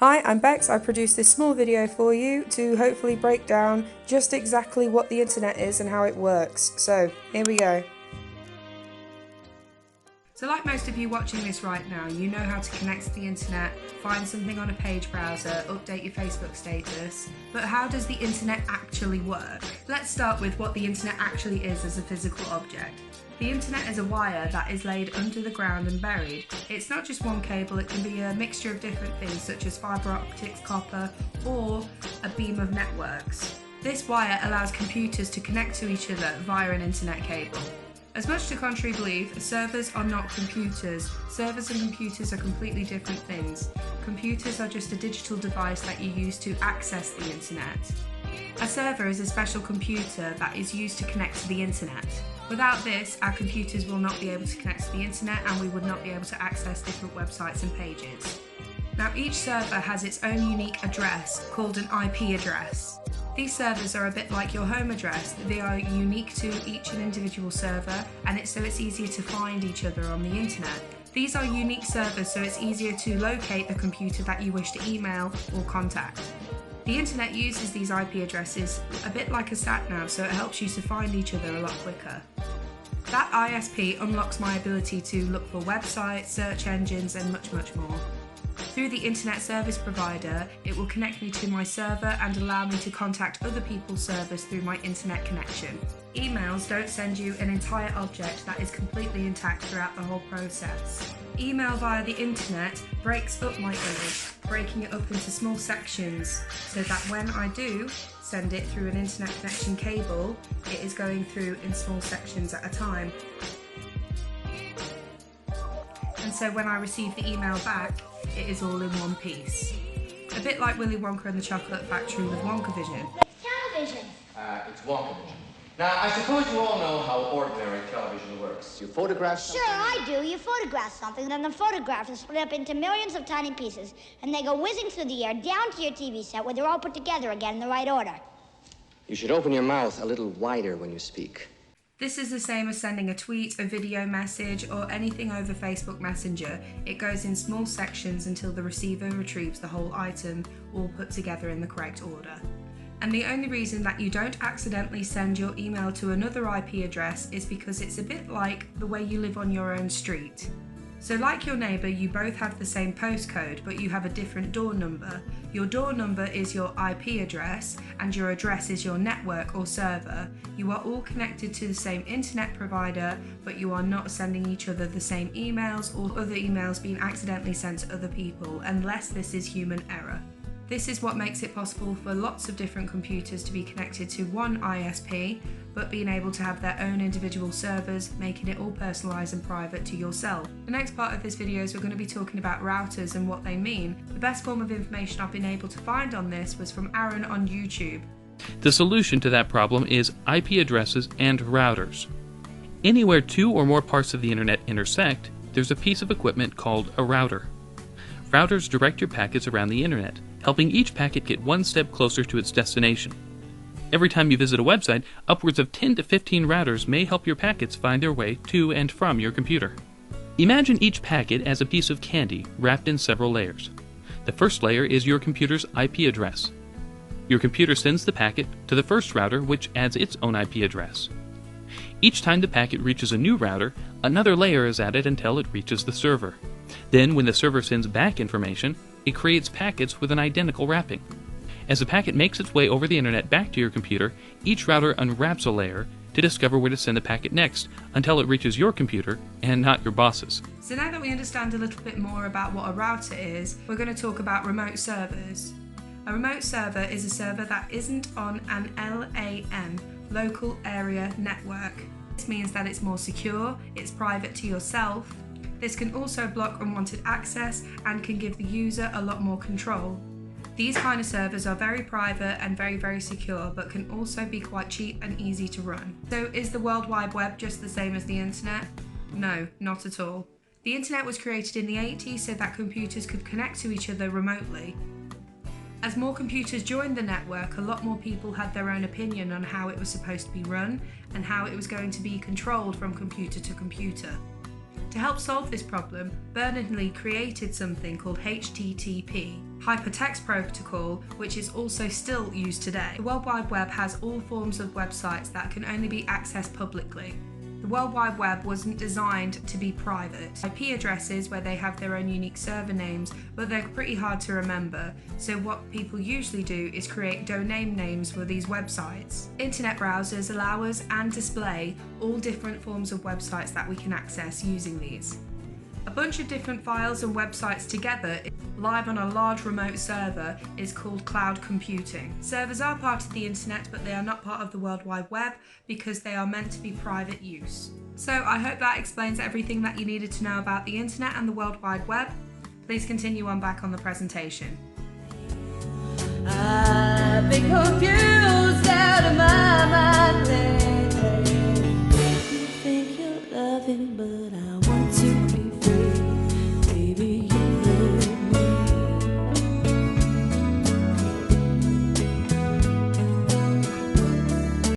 Hi, I'm Bex. I produced this small video for you to hopefully break down just exactly what the internet is and how it works. So, here we go. So like most of you watching this right now, you know how to connect to the internet, find something on a page browser, update your Facebook status, but how does the internet actually work? Let's start with what the internet actually is as a physical object. The internet is a wire that is laid under the ground and buried. It's not just one cable, it can be a mixture of different things such as fibre optics, copper, or a beam of networks. This wire allows computers to connect to each other via an internet cable. As much to contrary belief, servers are not computers. Servers and computers are completely different things. Computers are just a digital device that you use to access the internet. A server is a special computer that is used to connect to the internet. Without this, our computers will not be able to connect to the internet and we would not be able to access different websites and pages. Now, each server has its own unique address called an IP address. These servers are a bit like your home address. They are unique to each individual server, and it's easier to find each other on the internet. These are unique servers, so it's easier to locate the computer that you wish to email or contact. The internet uses these IP addresses a bit like a sat-nav, so it helps you to find each other a lot quicker. That ISP unlocks my ability to look for websites, search engines, and much more. Through the internet service provider, it will connect me to my server and allow me to contact other people's servers through my internet connection. Emails don't send you an entire object that is completely intact throughout the whole process. Email via the internet breaks up my image, breaking it up into small sections so that when I do send it through an internet connection cable, it is going through in small sections at a time. And so when I receive the email back, it is all in one piece. A bit like Willy Wonka and the Chocolate Factory with Wonkavision. It's television. It's Wonkavision. Now, I suppose you all know how ordinary television works. You photograph something. Sure, I do. You photograph something, then the photograph is split up into millions of tiny pieces, and they go whizzing through the air down to your TV set where they're all put together again in the right order. You should open your mouth a little wider when you speak. This is the same as sending a tweet, a video message, or anything over Facebook Messenger. It goes in small sections until the receiver retrieves the whole item, all put together in the correct order. And the only reason that you don't accidentally send your email to another IP address is because it's a bit like the way you live on your own street. So like your neighbour, you both have the same postcode, but you have a different door number. Your door number is your IP address, and your address is your network or server. You are all connected to the same internet provider, but you are not sending each other the same emails or other emails being accidentally sent to other people, unless this is human error. This is what makes it possible for lots of different computers to be connected to one ISP, but being able to have their own individual servers, making it all personalised and private to yourself. The next part of this video is we're going to be talking about routers and what they mean. The best form of information I've been able to find on this was from Aaron on YouTube. The solution to that problem is IP addresses and routers. Anywhere two or more parts of the internet intersect, there's a piece of equipment called a router. Routers direct your packets around the internet, helping each packet get one step closer to its destination. Every time you visit a website, upwards of 10 to 15 routers may help your packets find their way to and from your computer. Imagine each packet as a piece of candy wrapped in several layers. The first layer is your computer's IP address. Your computer sends the packet to the first router, which adds its own IP address. Each time the packet reaches a new router, another layer is added until it reaches the server. Then, when the server sends back information, it creates packets with an identical wrapping. As the packet makes its way over the internet back to your computer, each router unwraps a layer to discover where to send the packet next until it reaches your computer and not your boss's. So now that we understand a little bit more about what a router is, we're going to talk about remote servers. A remote server is a server that isn't on an LAN, local area network. This means that it's more secure, it's private to yourself. This can also block unwanted access and can give the user a lot more control. These kind of servers are very private and very secure, but can also be quite cheap and easy to run. So is the World Wide Web just the same as the internet? No, not at all. The internet was created in the 80s so that computers could connect to each other remotely. As more computers joined the network, a lot more people had their own opinion on how it was supposed to be run and how it was going to be controlled from computer to computer. To help solve this problem, Berners-Lee created something called HTTP. Hypertext Protocol, which is also still used today. The World Wide Web has all forms of websites that can only be accessed publicly. The World Wide Web wasn't designed to be private. IP addresses where they have their own unique server names, but they're pretty hard to remember, so what people usually do is create domain names for these websites. Internet browsers allow us and display all different forms of websites that we can access using these. A bunch of different files and websites together live on a large remote server is called cloud computing. Servers are part of the internet, but they are not part of the World Wide Web because they are meant to be private use. So I hope that explains everything that you needed to know about the internet and the World Wide Web. Please continue on back on the presentation. I think of you.